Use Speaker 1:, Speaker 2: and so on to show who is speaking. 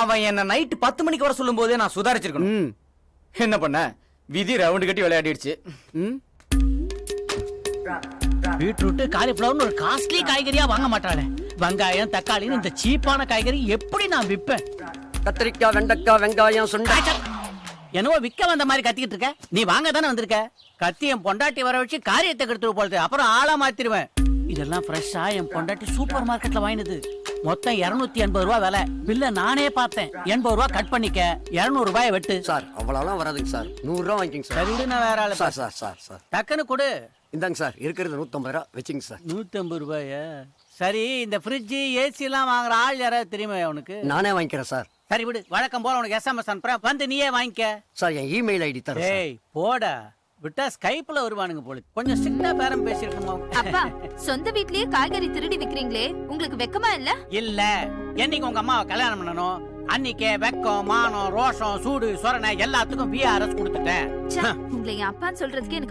Speaker 1: அவன் என்ன நைட் 10 மணிக்கு வர சொல்லும் போதே நான் சுதாரிச்சிருக்கணும். என்ன பண்ண, விதி ரவுண்டு கட்டி விளையாடிடுச்சு.
Speaker 2: பீட்ரூட் காலிஃபிளவர் ஒரு காஸ்ட்லி காய்கறியா வாங்க மாட்டாளே. வெங்காயம் தக்காளின்னு இந்த சீப்பான காய்கறி எப்படி நான் விப்பேன்?
Speaker 3: கத்திரிக்காய், வெண்டைக்காய், வெங்காயம், சுண்டை.
Speaker 2: என்னவோ விக்க வந்த மாதிரி கத்திக்கிட்டு இருக்க. நீ வாங்க தானே வந்திருக்க. கத்தியம் பொண்டாட்டி வர வச்சு காரியத்தை கெடுத்து போலது. அப்புறம் ஆளா மாத்திருவேன். இதெல்லாம் ஃப்ரெஷ்ஷா என் பொண்டாட்டி சூப்பர் மார்க்கெட்ல வாங்கினது. மொத்தம் 280 ரூபாய் விலை. பில்ல நானே பார்த்தேன். 80 ரூபாய் கட் பண்ணிக்க, 200 ரூபாய் வெட்டு.
Speaker 3: சார் அவ்வளவுலாம் வராதுங்க சார். 100 ரூபா வாங்கிக்கங்க சார்.
Speaker 2: சரி நான் வேற ஆளு.
Speaker 3: சார் சார் சார் சார்
Speaker 2: டக்குன்னு கொடு.
Speaker 3: இந்தாங்க சார், இருக்கிறது 150 ரூபா வச்சுங்க சார்.
Speaker 2: 150 ரூபாயா? சரி, இந்த ஃப்ரிட்ஜ் ஏசி எல்லாம் வாங்குற ஆள் யாராவது தெரியுமா உனக்கு?
Speaker 3: நானே வாங்கிக்கிறேன் சார்.
Speaker 2: சரி விடு, வழக்கம் போல உனக்கு SMS அனுப்புறேன், வந்து நீயே வாங்கிக்க.
Speaker 3: சார் என் இமெயில் ஐடி தரேன்.
Speaker 2: ஏய் போடா, விட்டா ஸ்கைப்ல வருவானுங்க போல. கொஞ்சம் ஸ்ட்ரிக்ட்டா பேரம் பேசிருக்கணுமா?
Speaker 4: அப்பா, சொந்த வீட்லயே காய்கறி திருடி விக்கிறீங்களே, உங்களுக்கு வெக்கமா இல்ல?
Speaker 2: இல்ல, என்னைக்கு உங்க அம்மாவை கல்யாணம் பண்ணணும் அன்னைக்கே வெக்கம், மானம், ரோஷம், சூடு, சொரணை எல்லாத்துக்கும் VRS கொடுத்துட்டேன்.
Speaker 4: உங்களை என் அப்பான்னு சொல்றதுக்கு எனக்கு